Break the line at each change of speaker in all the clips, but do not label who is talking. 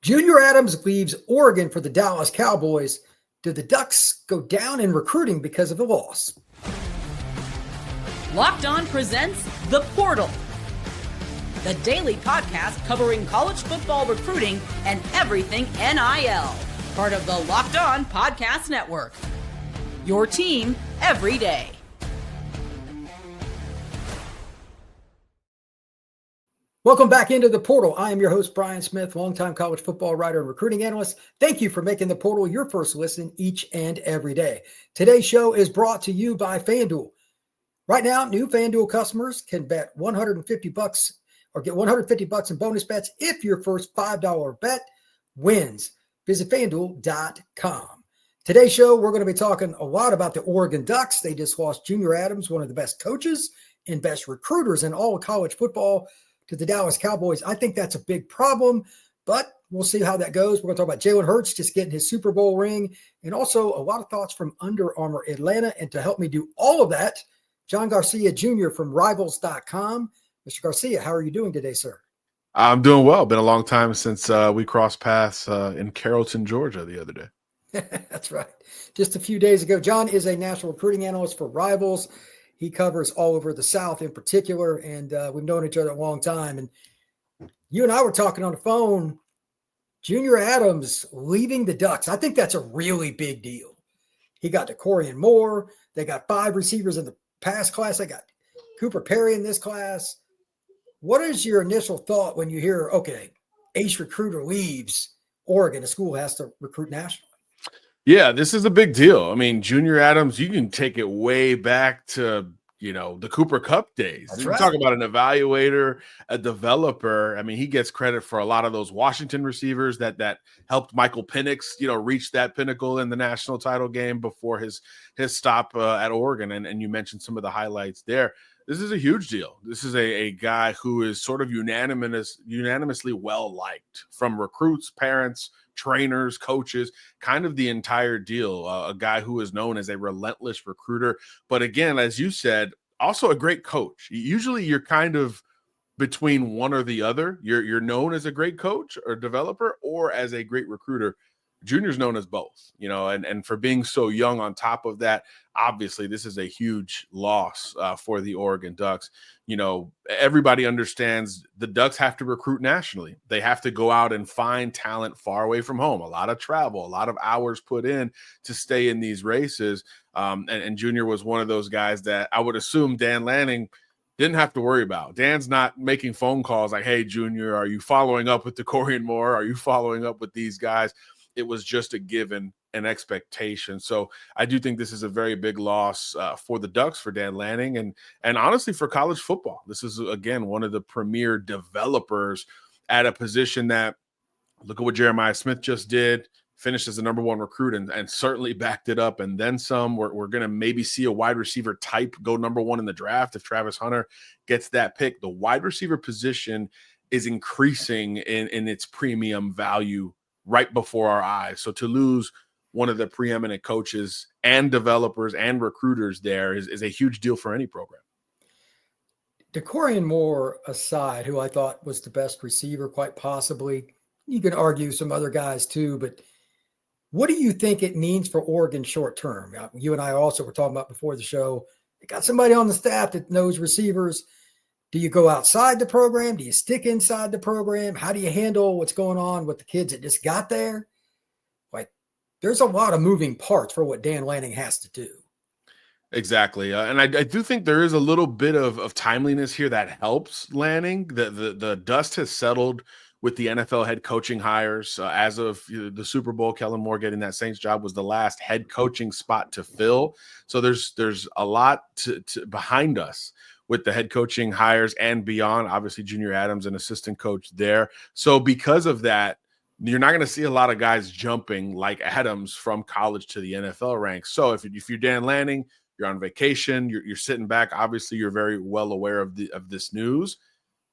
Junior Adams leaves Oregon for the Dallas Cowboys. Did the Ducks go down in recruiting because of the loss?
Locked On presents The Portal, the daily podcast covering college football recruiting and everything NIL. Part of the Locked On Podcast Network. Your team every day.
Welcome back into The Portal. I am your host, Brian Smith, longtime college football writer and recruiting analyst. Thank you for making The Portal your first listen each and every day. Today's show is brought to you by FanDuel. Right now, new FanDuel customers can bet $150 or get $150 in bonus bets if your first $5 bet wins. Visit FanDuel.com. Today's show, we're going to be talking a lot about the Oregon Ducks. They just lost Junior Adams, one of the best coaches and best recruiters in all of college football, to the Dallas Cowboys. I think that's a big problem, but we'll see how that goes. We're going to talk about Jalen Hurts just getting his Super Bowl ring, and also a lot of thoughts from Under Armour Atlanta. And to help me do all of that, John Garcia Jr. from Rivals.com. Mr. Garcia, how are you doing today, sir?
I'm doing well. Been a long time since we crossed paths in Carrollton, Georgia the other day.
That's right. Just a few days ago. John is a national recruiting analyst for Rivals. He covers all over the South in particular, and we've known each other a long time. And you and I were talking on the phone. Junior Adams leaving the Ducks. I think that's a really big deal. He got Dakorien Moore. They got 5 receivers in the past class. They got Cooper Perry in this class. What is your initial thought when you hear, okay, ace recruiter leaves Oregon, a school has to recruit nationally?
Yeah, this is a big deal. I mean, Junior Adams, you can take it way back to, the Cooper Cup days.
That's
You
right.
talk about an evaluator, a developer. I mean, he gets credit for a lot of those Washington receivers that helped Michael Penix, reach that pinnacle in the national title game before his stop at Oregon. And you mentioned some of the highlights there. This is a huge deal. This is a guy who is sort of unanimously well-liked from recruits, parents, trainers, coaches, kind of the entire deal. A guy who is known as a relentless recruiter. But again, as you said, also a great coach. Usually you're kind of between one or the other. You're known as a great coach or developer or as a great recruiter. Junior's known as both, and for being so young on top of that, obviously this is a huge loss for the Oregon Ducks. Everybody understands the Ducks have to recruit nationally. They have to go out and find talent far away from home, a lot of travel, a lot of hours put in to stay in these races. And Junior was one of those guys that I would assume Dan Lanning didn't have to worry about. Dan's not making phone calls like, hey, Junior, are you following up with Dakorien Moore? Are you following up with these guys? It was just a given, an expectation. So I do think this is a very big loss for the Ducks, for Dan Lanning, and honestly for college football. This is, again, one of the premier developers at a position that, look at what Jeremiah Smith just did, finished as the number 1 recruit and certainly backed it up. And then some. We're going to maybe see a wide receiver type go number 1 in the draft if Travis Hunter gets that pick. The wide receiver position is increasing in its premium value right before our eyes. So to lose one of the preeminent coaches and developers and recruiters there is a huge deal for any program.
Dakorien Moore aside, who I thought was the best receiver, quite possibly. You can argue some other guys too, but what do you think it means for Oregon short term? You and I also were talking about before the show. They got somebody on the staff that knows receivers. Do you go outside the program? Do you stick inside the program? How do you handle what's going on with the kids that just got there? Like, there's a lot of moving parts for what Dan Lanning has to do.
Exactly. And I do think there is a little bit of timeliness here that helps Lanning. The dust has settled with the NFL head coaching hires. As of the Super Bowl, Kellen Moore getting that Saints job was the last head coaching spot to fill. So there's a lot to behind us with the head coaching hires and beyond. Obviously, Junior Adams, an assistant coach there. So because of that, you're not going to see a lot of guys jumping like Adams from college to the NFL ranks. So if you're Dan Lanning, you're on vacation, you're sitting back. Obviously, you're very well aware of this news.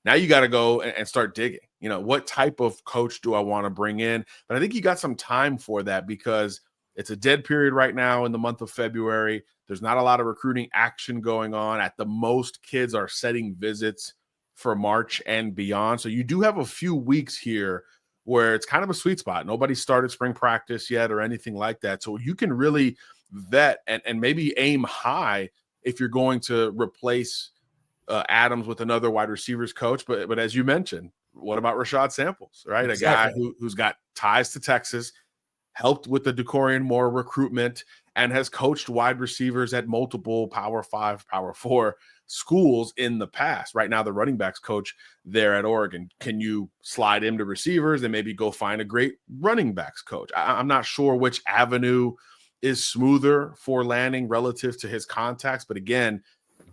Now you got to go and start digging. What type of coach do I want to bring in? But I think you got some time for that because it's a dead period right now in the month of February. There's not a lot of recruiting action going on. At the most, kids are setting visits for March and beyond. So you do have a few weeks here where it's kind of a sweet spot. Nobody started spring practice yet or anything like that. So you can really vet and maybe aim high if you're going to replace Adams with another wide receivers coach. But as you mentioned, what about Rashad Samples, right?
Exactly.
A guy who's got ties to Texas, helped with the Dakorien Moore recruitment, and has coached wide receivers at multiple Power 5, Power 4 schools in the past. Right now, the running backs coach there at Oregon. Can you slide him to receivers and maybe go find a great running backs coach? I'm not sure which avenue is smoother for Lanning relative to his contacts. But again,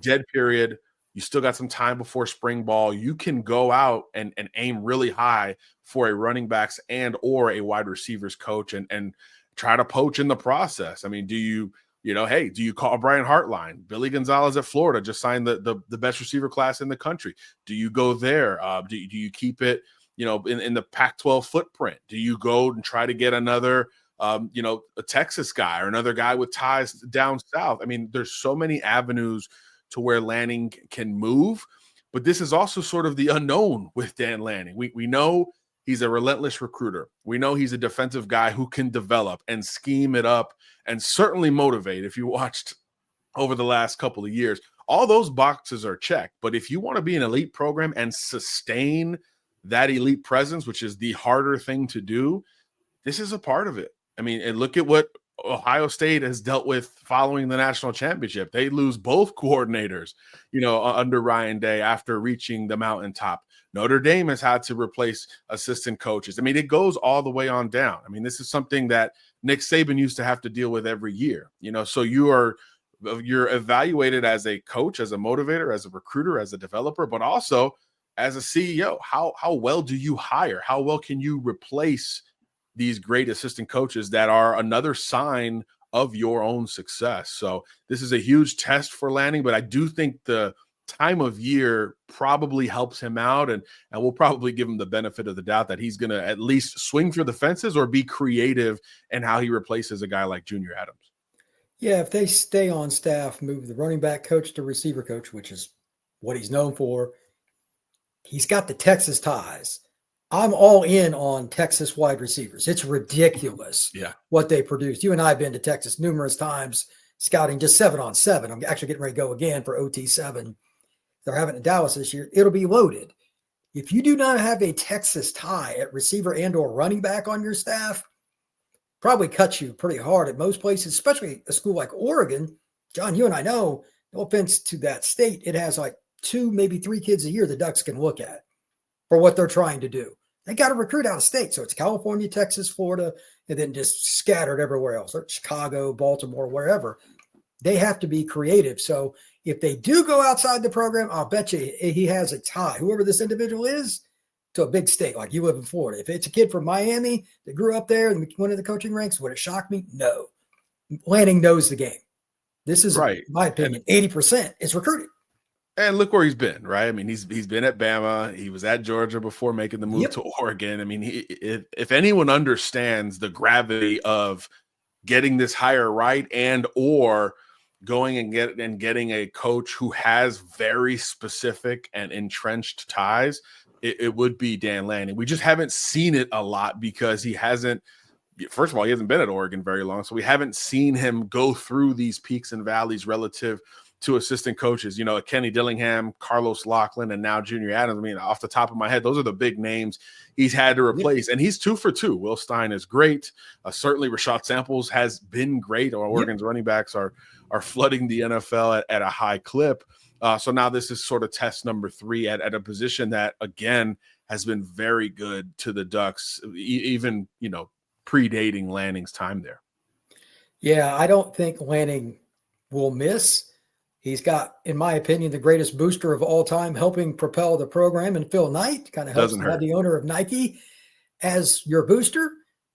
dead period. You still got some time before spring ball. You can go out and aim really high for a running backs and or a wide receivers coach and try to poach in the process. I mean, do you call Brian Hartline? Billy Gonzalez at Florida just signed the best receiver class in the country. Do you go there? Do you keep it, in the Pac-12 footprint? Do you go and try to get another a Texas guy or another guy with ties down south? I mean, there's so many avenues to where Lanning can move, but this is also sort of the unknown with Dan Lanning. We know he's a relentless recruiter. We know he's a defensive guy who can develop and scheme it up and certainly motivate. If you watched over the last couple of years, all those boxes are checked. But if you want to be an elite program and sustain that elite presence, which is the harder thing to do, this is a part of it. I mean, and look at what Ohio State has dealt with following the national championship. They lose both coordinators, under Ryan Day after reaching the mountaintop. Notre Dame has had to replace assistant coaches. I mean, it goes all the way on down. I mean, this is something that Nick Saban used to have to deal with every year, so you're evaluated as a coach, as a motivator, as a recruiter, as a developer, but also as a CEO. How well do you hire? How well can you replace these great assistant coaches that are another sign of your own success? So this is a huge test for Lanning, but I do think the time of year probably helps him out, and we'll probably give him the benefit of the doubt that he's going to at least swing for the fences or be creative in how he replaces a guy like Junior Adams.
Yeah, if they stay on staff, move the running back coach to receiver coach, which is what he's known for. He's got the Texas ties. I'm all in on Texas wide receivers. It's ridiculous what they produce. You and I have been to Texas numerous times scouting just 7-on-7. I'm actually getting ready to go again for OT7. They're having it in Dallas this year. It'll be loaded. If you do not have a Texas tie at receiver and or running back on your staff, probably cuts you pretty hard at most places, especially a school like Oregon. John, you and I know, no offense to that state, it has like 2, maybe 3 kids a year the Ducks can look at for what they're trying to do. They got to recruit out of state. So it's California, Texas, Florida, and then just scattered everywhere else, or Chicago, Baltimore, wherever. They have to be creative. So if they do go outside the program, I'll bet you he has a tie, whoever this individual is, to a big state like you live in Florida. If it's a kid from Miami that grew up there and went in the coaching ranks, would it shock me? No. Lanning knows the game. This is, right, in my opinion, 80% is recruiting.
And look where he's been, right? I mean, he's been at Bama. He was at Georgia before making the move to Oregon. I mean, if anyone understands the gravity of getting this hire right and or going and getting a coach who has very specific and entrenched ties, it would be Dan Lanning. We just haven't seen it a lot because he hasn't. First of all, he hasn't been at Oregon very long, so we haven't seen him go through these peaks and valleys relative to assistant coaches, Kenny Dillingham, Carlos Loughlin, and now Junior Adams. I mean, off the top of my head, those are the big names he's had to replace. And he's 2 for 2. Will Stein is great. Certainly Rashad Samples has been great. Oregon's running backs are flooding the NFL at a high clip. So now this is sort of test number 3 at a position that, again, has been very good to the Ducks, even, predating Lanning's time there.
Yeah, I don't think Lanning will miss. He's got, in my opinion, the greatest booster of all time, helping propel the program, and Phil Knight kind of helps to have the owner of Nike as your booster.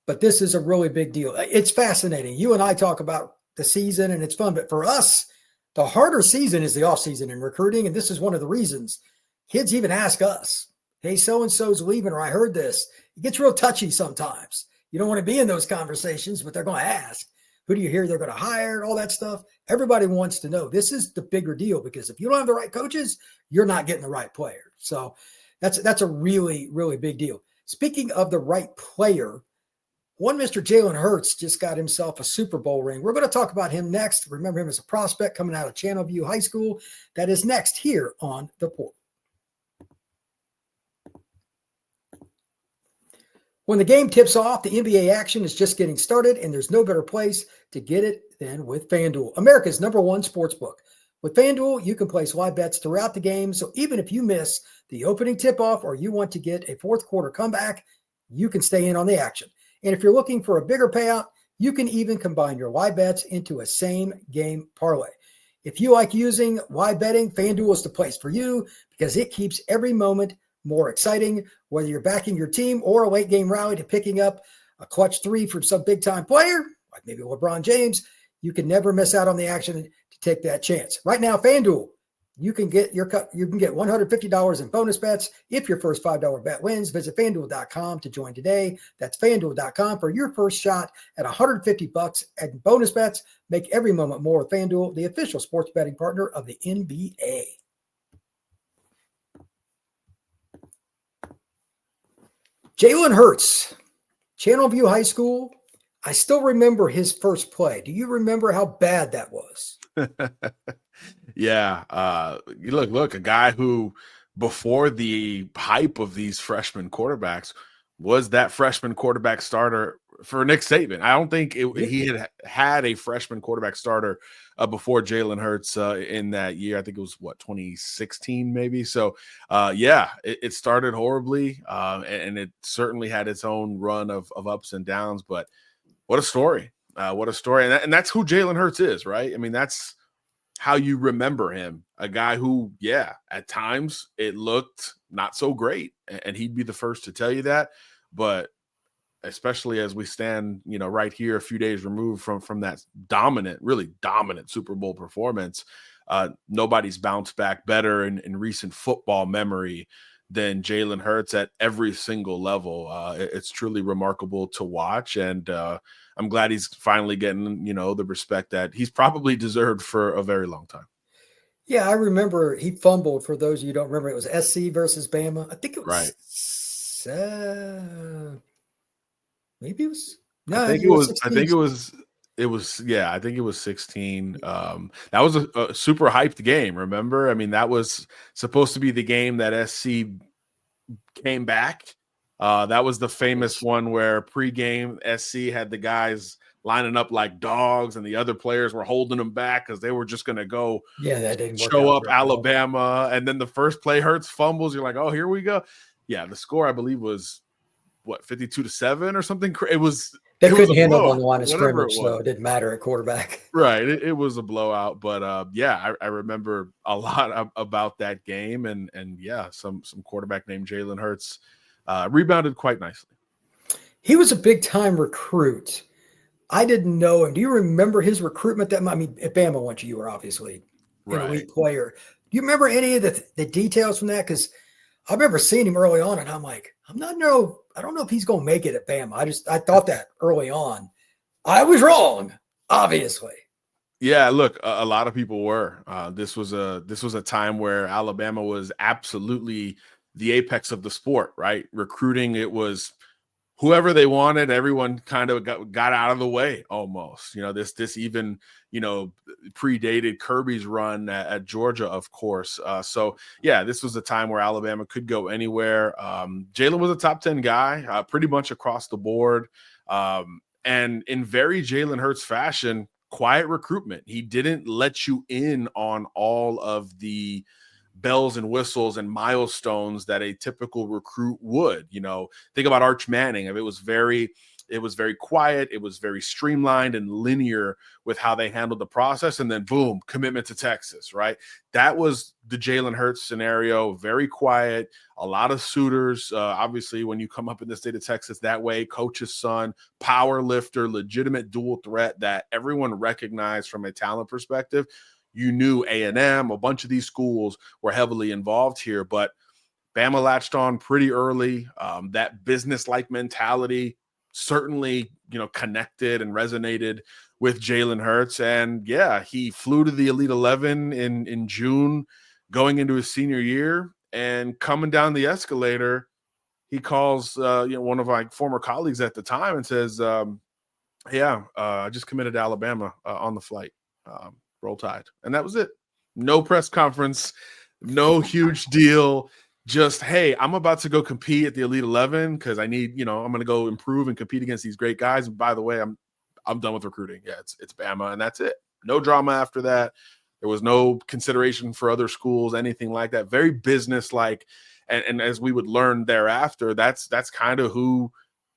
But this is a really big deal. It's fascinating. You and I talk about the season, and it's fun. But for us, the harder season is the offseason in recruiting, and this is one of the reasons. Kids even ask us, hey, so-and-so's leaving, or I heard this. It gets real touchy sometimes. You don't want to be in those conversations, but they're going to ask. Who do you hear they're going to hire? All that stuff. Everybody wants to know. This is the bigger deal because if you don't have the right coaches, you're not getting the right player. So that's a really, really big deal. Speaking of the right player, one Mr. Jalen Hurts just got himself a Super Bowl ring. We're going to talk about him next. Remember him as a prospect coming out of Channelview High School. That is next here on The Portal. When the game tips off, the NBA action is just getting started, and there's no better place to get it than with FanDuel, America's #1 sportsbook. With FanDuel, you can place live bets throughout the game, so even if you miss the opening tip-off or you want to get a fourth quarter comeback, you can stay in on the action. And if you're looking for a bigger payout, you can even combine your live bets into a same-game parlay. If you like using live betting, FanDuel is the place for you because it keeps every moment more exciting, whether you're backing your team or a late-game rally to picking up a clutch three from some big-time player, like maybe LeBron James. You can never miss out on the action to take that chance. Right now, FanDuel, you can get $150 in bonus bets if your first $5 bet wins. Visit FanDuel.com to join today. That's FanDuel.com for your first shot at $150 at bonus bets. Make every moment more with FanDuel, the official sports betting partner of the NBA. Jalen Hurts, Channelview High School. I still remember his first play. Do you remember how bad that was?
Yeah. Look, a guy who before the hype of these freshman quarterbacks was that freshman quarterback starter for Nick Saban. I don't think he had a freshman quarterback starter before Jalen Hurts in that year. I think it was 2016 maybe. So it started horribly and it certainly had its own run of ups and downs, but what a story. What a story. And that's who Jalen Hurts is, right? I mean, that's how you remember him. A guy who, at times it looked not so great. And he'd be the first to tell you that. But especially as we stand, right here a few days removed from that really dominant Super Bowl performance, nobody's bounced back better in recent football memory than Jalen Hurts at every single level. It's truly remarkable to watch. And I'm glad he's finally getting, the respect that he's probably deserved for a very long time.
Yeah, I remember he fumbled. For those of you who don't remember, it was SC versus Bama. I think it was
right.
Maybe it was. No,
I think it was 16. That was a super hyped game. Remember? I mean, that was supposed to be the game that SC came back. That was the famous one where pregame SC had the guys lining up like dogs and the other players were holding them back because they were just going to go
that didn't
show up Alabama. And then the first play Hurts fumbles. You're like, oh, here we go. Yeah, the score, I believe, was 52-7 or something.
They couldn't handle on the line of scrimmage, so it didn't matter at quarterback.
Right. It was a blowout. But I remember a lot about that game. And some quarterback named Jalen Hurts rebounded quite nicely.
He was a big time recruit. I didn't know him. Do you remember his recruitment? At Bama went you were obviously an elite player. Do you remember any of the details from that? Because I remember seeing him early on, and I'm like, I don't know if he's going to make it at Bama. I thought that early on. I was wrong, obviously.
Yeah, look, a lot of people were. This was a time where Alabama was absolutely the apex of the sport, right? Recruiting, it was whoever they wanted. Everyone kind of got out of the way almost. This even predated Kirby's run at Georgia, of course. This was a time where Alabama could go anywhere. Jalen was a top 10 guy, pretty much across the board. And in very Jalen Hurts fashion, quiet recruitment. He didn't let you in on all of the bells and whistles and milestones that a typical recruit would. Think about Arch Manning. It was very quiet. It was very streamlined and linear with how they handled the process. And then boom, commitment to Texas, right? That was the Jalen Hurts scenario. Very quiet, a lot of suitors. Obviously, when you come up in the state of Texas that way, coach's son, power lifter, legitimate dual threat that everyone recognized from a talent perspective. You knew A&M, a bunch of these schools were heavily involved here, but Bama latched on pretty early. That business-like mentality certainly, connected and resonated with Jalen Hurts. And he flew to the Elite 11 in June, going into his senior year, and coming down the escalator, he calls one of my former colleagues at the time and says, I just committed to Alabama on the flight. Roll Tide. And that was it. No press conference, no huge deal. Just, hey, I'm about to go compete at the Elite 11 because I need, I'm going to go improve and compete against these great guys. And by the way, I'm done with recruiting. Yeah, it's Bama, and that's it. No drama after that. There was no consideration for other schools, anything like that. Very business-like. And as we would learn thereafter, that's kind of who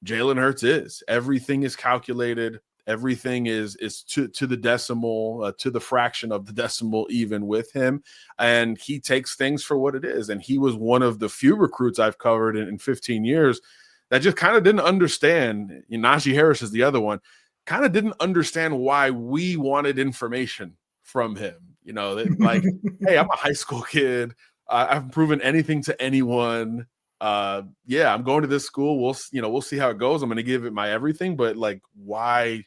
Jalen Hurts is. Everything is calculated. Everything is to the decimal, to the fraction of the decimal, even with him. And he takes things for what it is. And he was one of the few recruits I've covered in 15 years that just kind of didn't understand. Najee Harris is the other one. Kind of didn't understand why we wanted information from him. Like, hey, I'm a high school kid. I haven't proven anything to anyone. I'm going to this school. We'll see how it goes. I'm going to give it my everything. But like, why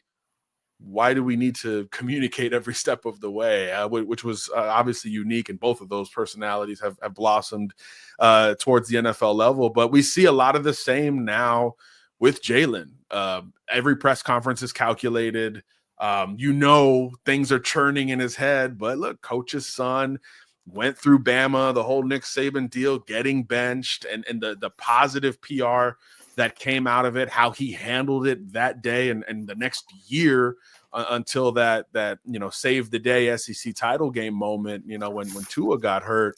do we need to communicate every step of the way? Which was obviously unique, and both of those personalities have blossomed towards the NFL level. But we see a lot of the same now with Jalen. Every press conference is calculated. Things are churning in his head. But look, coach's son went through Bama, the whole Nick Saban deal, getting benched, and the positive PR that came out of it, how he handled it that day and the next year until that save the day SEC title game moment, when Tua got hurt.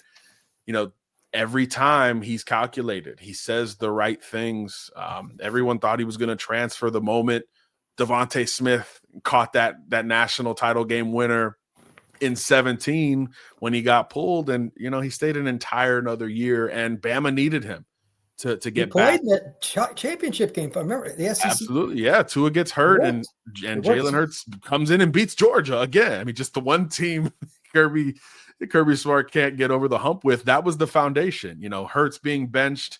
Every time he's calculated, he says the right things. Everyone thought he was going to transfer the moment Devontae Smith caught that national title game winner in 2017 when he got pulled, and he stayed an entire another year, and Bama needed him to get back.
Played that championship game, if I remember, the SEC.
Absolutely, yeah. Tua gets hurt, and Jalen Hurts comes in and beats Georgia again. I mean, just the one team Kirby Smart can't get over the hump with. That was the foundation. Hurts being benched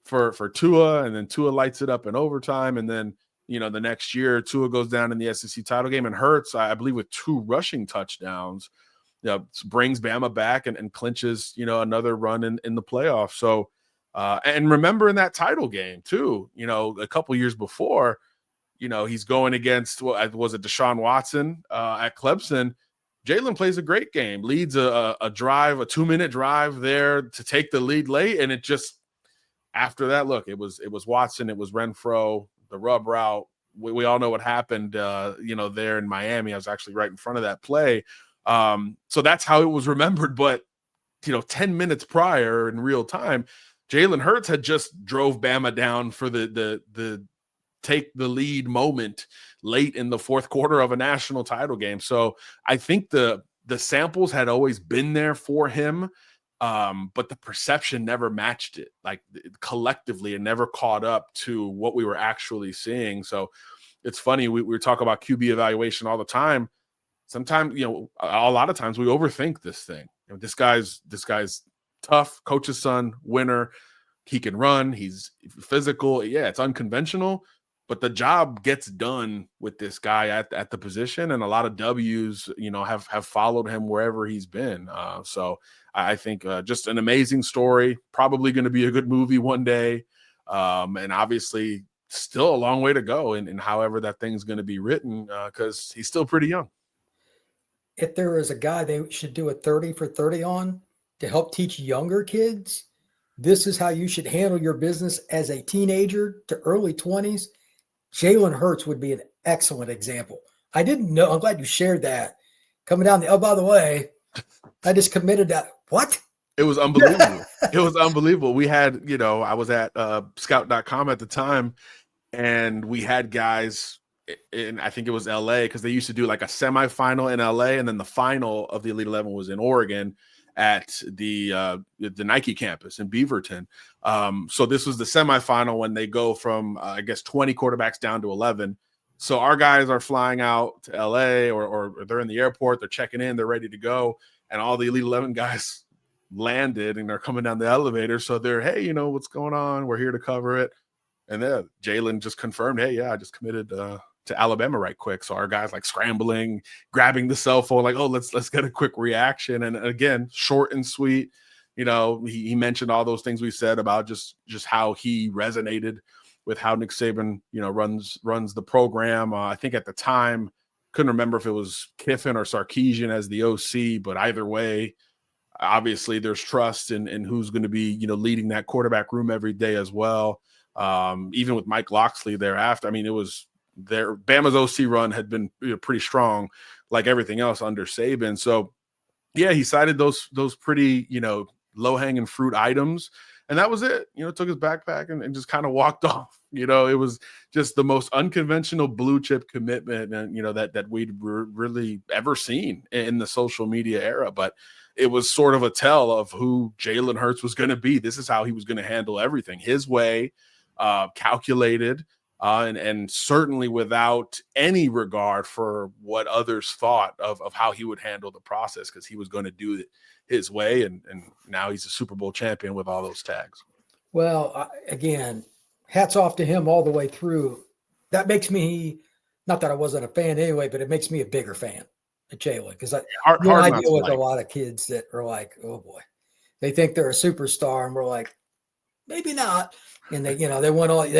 for Tua, and then Tua lights it up in overtime, and then the next year Tua goes down in the SEC title game, and Hurts, I believe, with 2 rushing touchdowns, brings Bama back and clinches another run in the playoffs. So. And remember in that title game too, a couple years before, he's going against, was it Deshaun Watson at Clemson? Jalen plays a great game, leads a 2-minute drive there to take the lead late. And it just, after that, look, it was Watson, it was Renfro, the rub route. We all know what happened, there in Miami. I was actually right in front of that play. So that's how it was remembered. But, 10 minutes prior in real time, Jalen Hurts had just drove Bama down for the take the lead moment late in the fourth quarter of a national title game. So I think the samples had always been there for him, but the perception never matched it. Like collectively, it never caught up to what we were actually seeing. So it's funny, we talk about QB evaluation all the time. Sometimes, a lot of times we overthink this thing. This guy's tough, coach's son, winner. He can run. He's physical. Yeah, it's unconventional, but the job gets done with this guy at the position, and a lot of W's, have followed him wherever he's been. So I think just an amazing story. Probably going to be a good movie one day, and obviously still a long way to go in however that thing's going to be written, because he's still pretty young.
If there is a guy they should do a 30 for 30 on to help teach younger kids, this is how you should handle your business as a teenager to early 20s, Jalen Hurts would be an excellent example. I didn't know. I'm glad you shared that. Coming down by the way, I just committed that. What?
It was unbelievable. It was unbelievable. We had, I was at scout.com at the time, and we had guys in, I think it was LA, because they used to do like a semifinal in LA, and then the final of the Elite 11 was in Oregon at the Nike campus in Beaverton. So this was the semifinal when they go from, 20 quarterbacks down to 11. So our guys are flying out to LA or they're in the airport, they're checking in, they're ready to go. And all the Elite 11 guys landed and they're coming down the elevator. So they're, hey, what's going on? We're here to cover it. And then Jalen just confirmed, hey, yeah, I just committed to Alabama right quick. So our guys like scrambling, grabbing the cell phone, like, oh, let's get a quick reaction. And again, short and sweet, You know, he mentioned all those things we said about just how he resonated with how Nick Saban, you know, runs the program. I think at the time, couldn't remember if it was Kiffin or Sarkisian as the OC, but either way, obviously there's trust in who's going to be, you know, leading that quarterback room every day as well. Even with Mike Locksley thereafter, I mean, it was their Bama's OC run had been, you know, pretty strong, like everything else under Saban. So yeah, he cited those pretty, you know, low-hanging fruit items, and that was it. You know, took his backpack and just kind of walked off. You know, it was just the most unconventional blue chip commitment, and you know, that we'd really ever seen in the social media era. But it was sort of a tell of who Jalen Hurts was going to be. This is how he was going to handle everything his way, calculated, and certainly without any regard for what others thought of how he would handle the process, because he was going to do it his way. And now he's a Super Bowl champion with all those tags. Well,
again, hats off to him all the way through. That makes me, not that I wasn't a fan anyway, but it makes me a bigger fan of Jalen, because I deal with a lot of kids that are like, oh boy, they think they're a superstar, and we're like, maybe not. And they, you know, they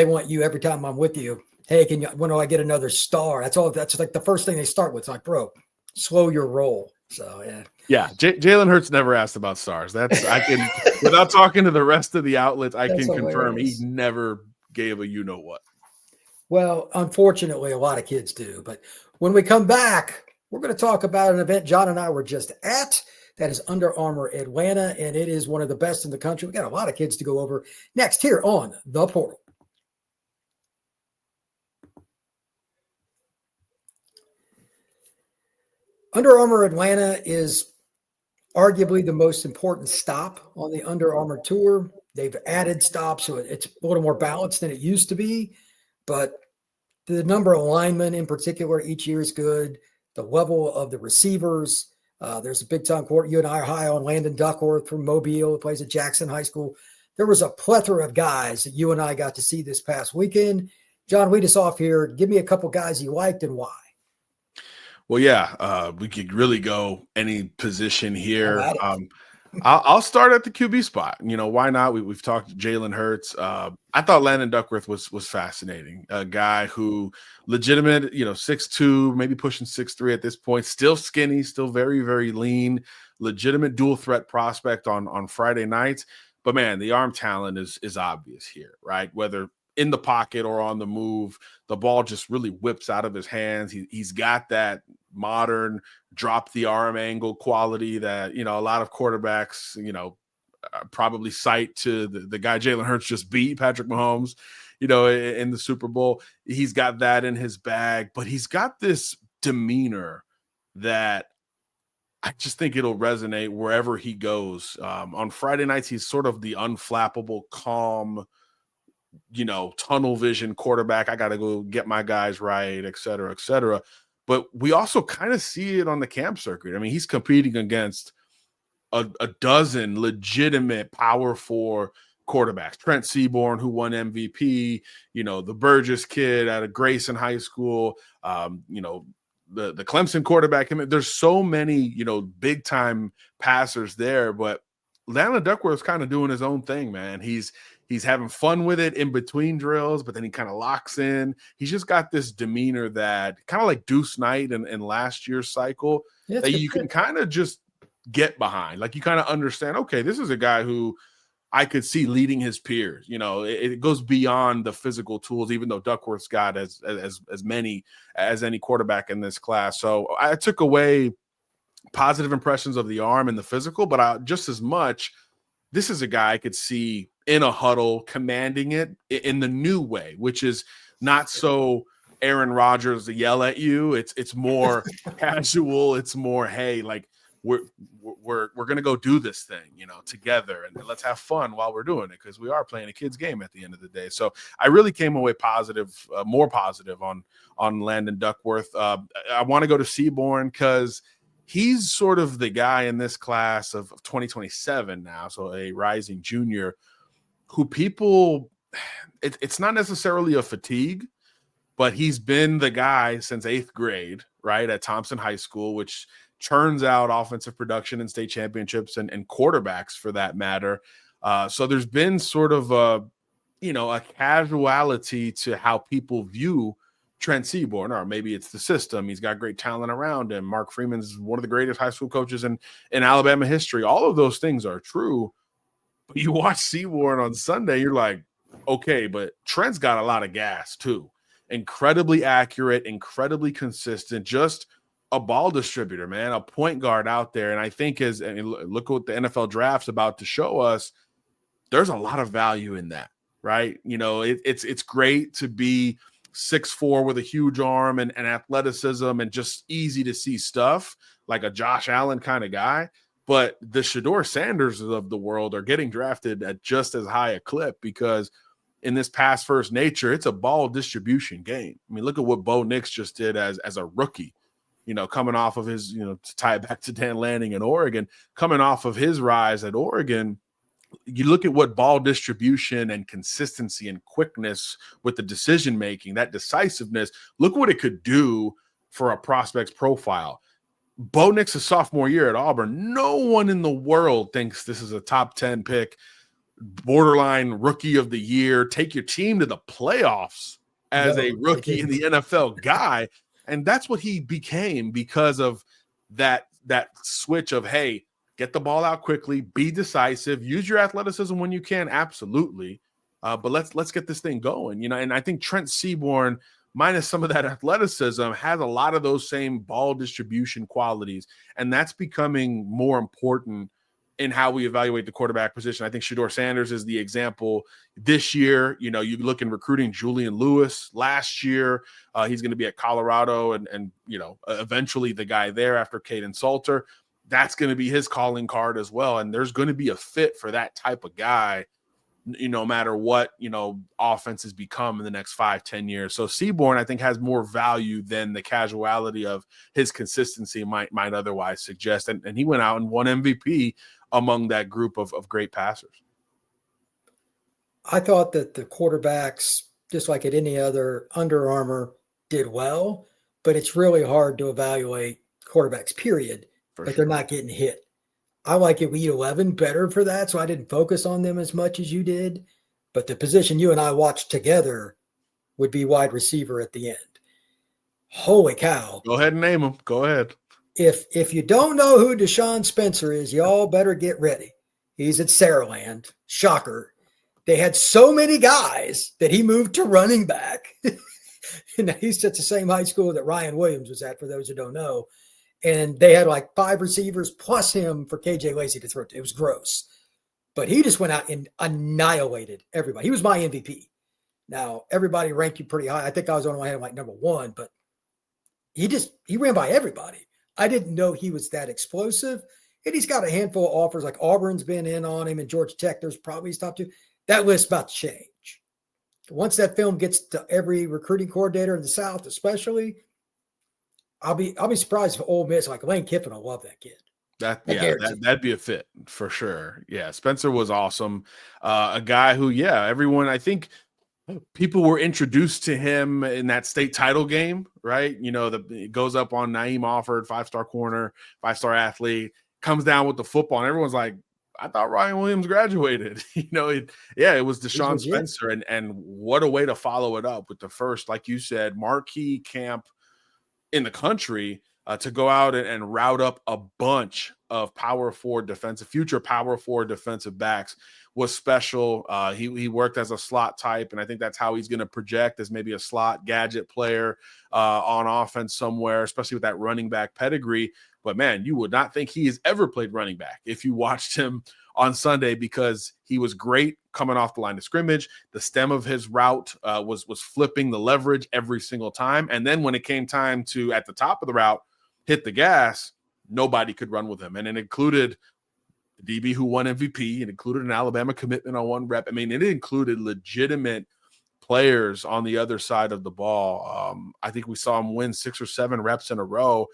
want you every time I'm with you. Hey, when do I get another star? That's all. That's like the first thing they start with. It's like, bro, slow your roll. So
yeah. Jalen Hurts never asked about stars. That's, I can, without talking to the rest of the outlets, I can confirm he never gave a you know what.
Well, unfortunately, a lot of kids do. But when we come back, we're going to talk about an event John and I were just at. That is Under Armour Atlanta, and it is one of the best in the country. We got a lot of kids to go over next here on The Portal. Under Armour Atlanta is arguably the most important stop on the Under Armour tour. They've added stops, so it's a little more balanced than it used to be, but the number of linemen in particular each year is good. The level of the receivers, there's a big-time court. You and I are high on Landon Duckworth from Mobile, who plays at Jackson High School. There was a plethora of guys that you and I got to see this past weekend. John, lead us off here. Give me a couple guys you liked and why.
Well, yeah, we could really go any position here. I'll start at the QB spot. You know, why not? We've talked Jalen Hurts. I thought Landon Duckworth was fascinating. A guy who legitimate, you know, 6'2", maybe pushing 6'3" at this point, still skinny, still very, very lean, legitimate dual threat prospect on Friday nights. But man, the arm talent is obvious here, right? Whether in the pocket or on the move, the ball just really whips out of his hands. He's got that modern drop the arm angle quality that, you know, a lot of quarterbacks, you know, probably cite to the guy Jalen Hurts just beat, Patrick Mahomes, you know, in the Super Bowl. He's got that in his bag, but he's got this demeanor that I just think it'll resonate wherever he goes. On Friday nights, he's sort of the unflappable, calm, you know, tunnel vision quarterback. I got to go get my guys right, et cetera, et cetera. But we also kind of see it on the camp circuit. I mean, he's competing against a dozen legitimate Power 4 quarterbacks. Trent Seaborn, who won MVP, you know, the Burgess kid out of Grayson High School, you know, the Clemson quarterback. I mean, there's so many, you know, big time passers there, but Landon Duckworth's kind of doing his own thing, man. He's having fun with it in between drills, but then he kind of locks in. He's just got this demeanor that kind of like Deuce Knight in last year's cycle that you can kind of just get behind. Like you kind of understand, okay, this is a guy who I could see leading his peers. You know, it goes beyond the physical tools, even though Duckworth's got as many as any quarterback in this class. So I took away positive impressions of the arm and the physical, but just as much, this is a guy I could see in a huddle commanding it in the new way, which is not so Aaron Rodgers to yell at you. It's more casual. It's more, hey, like we're going to go do this thing, you know, together, and let's have fun while we're doing it, because we are playing a kid's game at the end of the day. So I really came away positive, more positive on Landon Duckworth. I want to go to Seaborn because he's sort of the guy in this class of 2027 now, so a rising junior, who people, it's not necessarily a fatigue, but he's been the guy since 8th grade, right, at Thompson High School, which churns out offensive production in state championships and quarterbacks for that matter. So there's been sort of a casuality to how people view Trent Seaborn, or maybe it's the system. He's got great talent around him. Mark Freeman's one of the greatest high school coaches in Alabama history. All of those things are true. But you watch Seaborn on Sunday, you're like, okay, but Trent's got a lot of gas too. Incredibly accurate, incredibly consistent, just a ball distributor, man, a point guard out there. And I think look what the NFL draft's about to show us. There's a lot of value in that, right? It's great to be 6'4" with a huge arm and athleticism and just easy to see stuff, like a Josh Allen kind of guy. But the Shedeur Sanders of the world are getting drafted at just as high a clip because in this pass first nature, it's a ball distribution game. I mean, look at what Bo Nix just did as a rookie, coming off of his, to tie it back to Dan Lanning in Oregon, coming off of his rise at Oregon. You look at what ball distribution and consistency and quickness with the decision-making, that decisiveness, look what it could do for a prospect's profile. Bo Nix's sophomore year at Auburn, no one in the world thinks this is a top 10 pick, borderline rookie of the year, take your team to the playoffs as a rookie in the NFL guy. And that's what he became because of that switch of, hey, get the ball out quickly, be decisive, use your athleticism when you can, absolutely. But let's get this thing going, And I think Trent Seaborn, minus some of that athleticism, has a lot of those same ball distribution qualities, and that's becoming more important in how we evaluate the quarterback position. I think Shedeur Sanders is the example this year. You look in recruiting Julian Lewis last year. He's going to be at Colorado and eventually the guy there after Caden Salter. That's going to be his calling card as well. And there's going to be a fit for that type of guy, no matter what, offenses become in the next 5-10 years. So Seaborn, I think, has more value than the casuality of his consistency might otherwise suggest. And he went out and won MVP among that group of great passers.
I thought that the quarterbacks, just like at any other Under Armour, did well, but it's really hard to evaluate quarterbacks, period. They're not getting hit. I like Elite 11 better for that, so I didn't focus on them as much as you did. But the position you and I watched together would be wide receiver at the end. Holy cow.
Go ahead and name them. Go ahead.
If you don't know who DeShawn Spencer is, y'all better get ready. He's at Saraland. Shocker. They had so many guys that he moved to running back. And he's at the same high school that Ryan Williams was at, for those who don't know. And they had like 5 receivers plus him for KJ Lacey to throw to. It was gross. But he just went out and annihilated everybody. He was my MVP. Now, everybody ranked you pretty high. I think I was on my head like number 1, but he ran by everybody. I didn't know he was that explosive. And he's got a handful of offers, like Auburn's been in on him, and Georgia Tech, there's probably his top 2. That list's about to change. Once that film gets to every recruiting coordinator in the South, especially, I'll be surprised if Ole Miss, like Lane Kiffin, will love that kid.
That'd be a fit for sure. Yeah, Spencer was awesome. A guy who, everyone, I think people were introduced to him in that state title game, right? It goes up on Naeem Offord, 5-star corner, 5-star athlete, comes down with the football, and everyone's like, I thought Ryan Williams graduated. It was DeShawn Spencer, and what a way to follow it up with the first, like you said, marquee camp in the country to go out and route up a bunch of future power forward defensive backs was special. He worked as a slot type, and I think that's how he's going to project, as maybe a slot gadget player on offense somewhere, especially with that running back pedigree. But man, you would not think he has ever played running back if you watched him on Sunday, because he was great coming off the line of scrimmage. The stem of his route was flipping the leverage every single time. And then when it came time to, at the top of the route, hit the gas, nobody could run with him. And it included the DB who won MVP. It included an Alabama commitment on 1 rep. I mean, it included legitimate players on the other side of the ball. I think we saw him win 6 or 7 reps in a row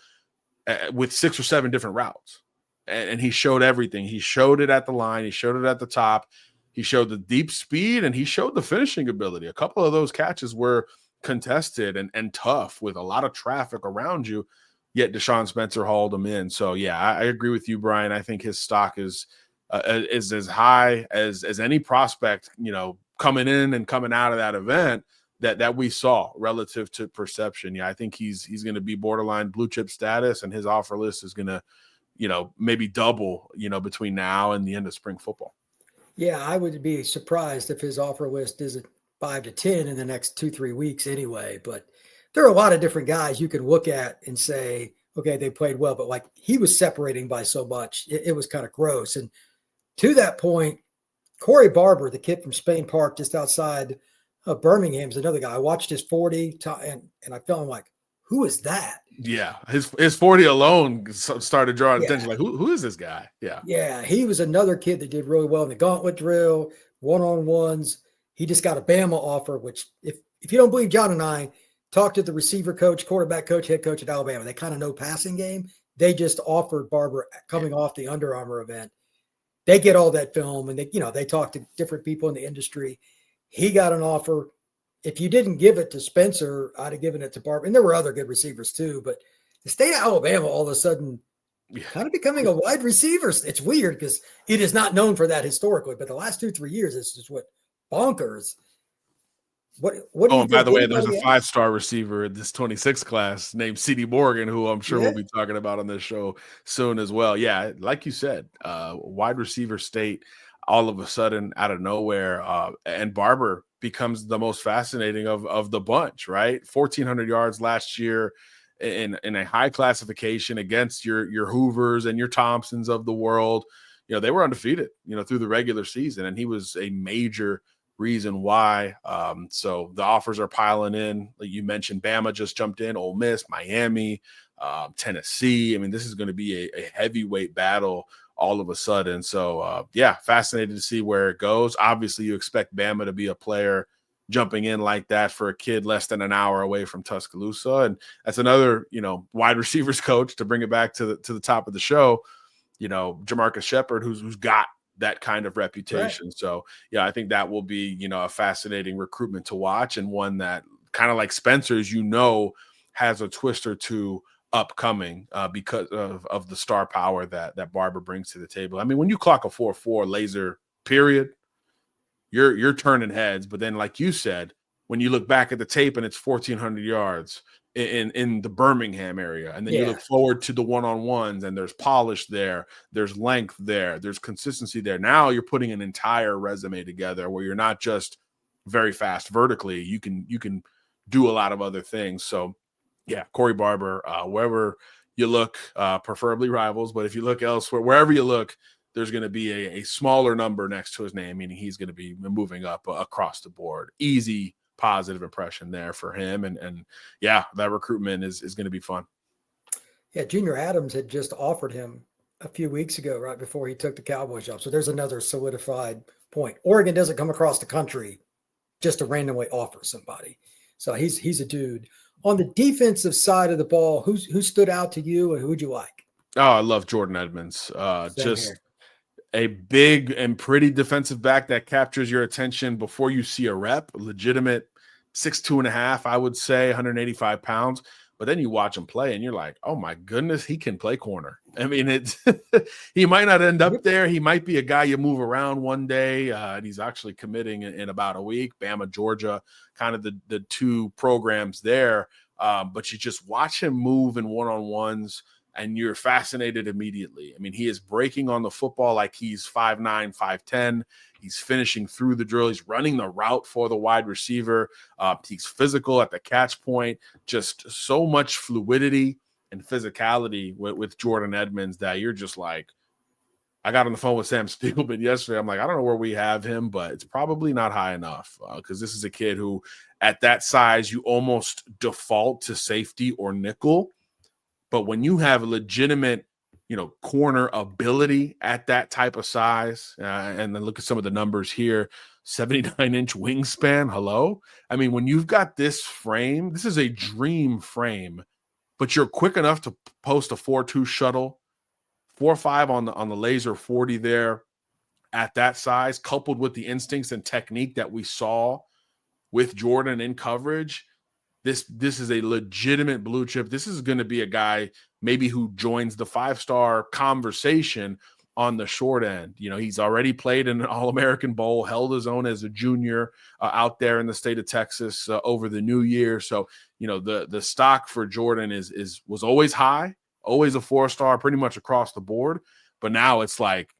with 6 or 7 different routes. And he showed everything. He showed it at the line. He showed it at the top. He showed the deep speed, and he showed the finishing ability. A couple of those catches were contested and tough with a lot of traffic around you. yet DeShawn Spencer hauled him in. So yeah, I agree with you, Brian. I think his stock is as high as any prospect, coming in and coming out of that event that we saw relative to perception. Yeah, I think he's going to be borderline blue chip status, and his offer list is going to, maybe double, between now and the end of spring football.
Yeah, I would be surprised if his offer list isn't 5 to 10 in the next 2-3 weeks anyway. But there are a lot of different guys you can look at and say, okay, they played well, but like he was separating by so much, it was kind of gross. And to that point, Corey Barber, the kid from Spain Park, just outside of Birmingham, is another guy. I watched his 40 and I felt like, who is that?
Yeah, his 40 alone started drawing attention. Like, who is this guy?
Yeah, he was another kid that did really well in the gauntlet drill, one-on-ones. He just got a Bama offer, which if you don't believe John and I, talk to the receiver coach, quarterback coach, head coach at Alabama. They kind of know passing game. They just offered Barber coming off the Under Armour event. They get all that film, and they talk to different people in the industry. He got an offer. If you didn't give it to Spencer, I'd have given it to Barber. And there were other good receivers too, but the state of Alabama all of a sudden kind of becoming a wide receiver. It's weird because it is not known for that historically, but the last 2-3 years, this is what bonkers. What do you
and by
think?
the way, there's a 5-star receiver in this 26 class named C.D. Morgan, who I'm sure we'll be talking about on this show soon as well. Yeah, like you said, wide receiver state all of a sudden out of nowhere, and Barber becomes the most fascinating of the bunch, right? 1,400 yards last year in a high classification against your Hoovers and your Thompsons of the world. They were undefeated, through the regular season, and he was a major reason why. So the offers are piling in. Like you mentioned, Bama just jumped in, Ole Miss, Miami, Tennessee. I mean, this is going to be a heavyweight battle all of a sudden. So fascinated to see where it goes. Obviously, you expect Bama to be a player jumping in like that for a kid less than an hour away from Tuscaloosa. And that's another, wide receivers coach, to bring it back to the top of the show, Jamarcus Shepard, who's got that kind of reputation. Right. So I think that will be, a fascinating recruitment to watch, and one that kind of like Spencer's, has a twist or two upcoming because of the star power that Barber brings to the table. I mean, when you clock a 4.4 laser period, you're turning heads. But then, like you said, when you look back at the tape and it's 1,400 yards in the Birmingham area, and then you look forward to the one-on-ones, and there's polish there, there's length there, there's consistency there. Now you're putting an entire resume together where you're not just very fast vertically. You can do a lot of other things. So Corey Barber, wherever you look, preferably rivals, but if you look elsewhere, wherever you look, there's going to be a smaller number next to his name, meaning he's going to be moving up across the board. Easy, positive impression there for him. And that recruitment is going to be fun.
Yeah, Junior Adams had just offered him a few weeks ago, right before he took the Cowboys job. So there's another solidified point. Oregon doesn't come across the country just to randomly offer somebody. So he's a dude. On the defensive side of the ball, who stood out to you, and who'd you like?
Oh, I love Jorden Edmonds. A big and pretty defensive back that captures your attention before you see a rep. Legitimate 6'2.5", I would say, 185 pounds. But then you watch him play, and you're like, oh my goodness, he can play corner. I mean, he might not end up there. He might be a guy you move around one day. And he's actually committing in about a week. Bama, Georgia, kind of the two programs there. But you just watch him move in one-on-ones, and you're fascinated immediately. I mean, he is breaking on the football like he's 5'9", 5'10". He's finishing through the drill. He's running the route for the wide receiver. He's physical at the catch point. Just so much fluidity and physicality with Jorden Edmonds that you're just like, I got on the phone with Sam Spiegelman yesterday. I'm like, I don't know where we have him, but it's probably not high enough because this is a kid who, at that size, you almost default to safety or nickel. But when you have legitimate, corner ability at that type of size, and then look at some of the numbers here, 79-inch wingspan. Hello. I mean, when you've got this frame, this is a dream frame, but you're quick enough to post a 4.2 shuttle, 4.5 on the laser 40 there at that size, coupled with the instincts and technique that we saw with Jorden in coverage. This is a legitimate blue chip. This is going to be a guy maybe who joins the 5-star conversation on the short end. You know, he's already played in an All-American Bowl, held his own as a junior out there in the state of Texas over the new year. So, you know, the stock for Jorden was always high, always a 4-star pretty much across the board. But now it's like,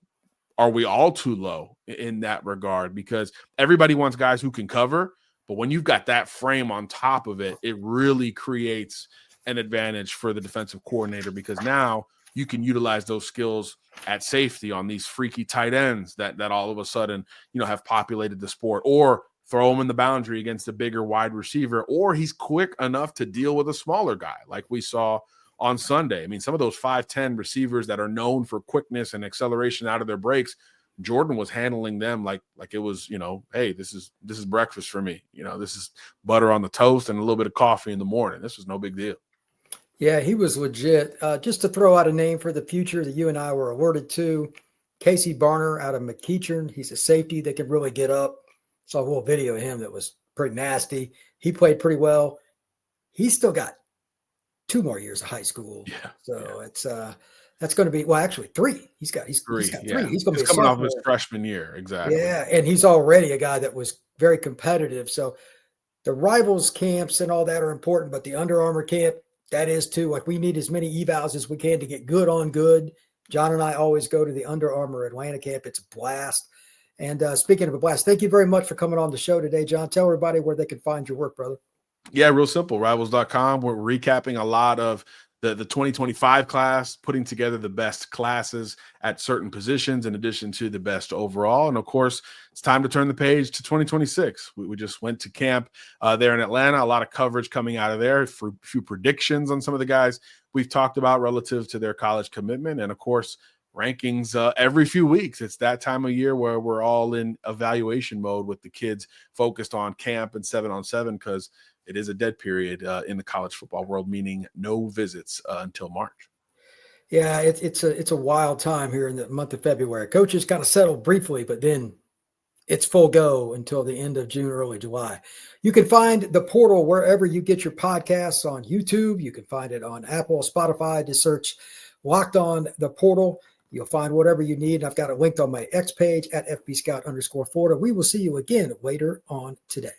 are we all too low in that regard? Because everybody wants guys who can cover, but when you've got that frame on top of it, it really creates an advantage for the defensive coordinator, because now you can utilize those skills at safety on these freaky tight ends that all of a sudden, you know, have populated the sport, or throw him in the boundary against a bigger wide receiver, or he's quick enough to deal with a smaller guy like we saw on Sunday. I mean, some of those 5'10" receivers that are known for quickness and acceleration out of their breaks, Jorden was handling them like it was, you know, hey, this is breakfast for me. You know, this is butter on the toast and a little bit of coffee in the morning. This was no big deal.
Yeah, he was legit. Just to throw out a name for the future that you and I were alerted to, Casey Barner out of McEachern. He's a safety that can really get up. Saw a little video of him that was pretty nasty. He played pretty well. He's still got 2 more years of high school.
Yeah.
So it's that's going to be, well, actually 3. He's got 3.
Yeah.
He's going to be
coming off his freshman year. Exactly.
Yeah. And he's already a guy that was very competitive. So the rivals camps and all that are important, but the Under Armour camp, that is too. Like, we need as many evals as we can to get good on good. John and I always go to the Under Armour Atlanta camp. It's a blast. And speaking of a blast, thank you very much for coming on the show today, John. Tell everybody where they can find your work, brother.
Yeah, real simple. Rivals.com. We're recapping a lot of the 2025 class, putting together the best classes at certain positions in addition to the best overall. And of course, it's time to turn the page to 2026. We just went to camp there in Atlanta. A lot of coverage coming out of there, for a few predictions on some of the guys we've talked about relative to their college commitment. And of course, rankings every few weeks. It's that time of year where we're all in evaluation mode with the kids focused on camp and 7-on-7, because it is a dead period in the college football world, meaning no visits until March.
Yeah, it's a wild time here in the month of February. Coaches kind of settle briefly, but then it's full go until the end of June, early July. You can find the portal wherever you get your podcasts, on YouTube. You can find it on Apple, Spotify. Just search Locked On the Portal. You'll find whatever you need. I've got it linked on my X page at FBScout_Florida. We will see you again later on today.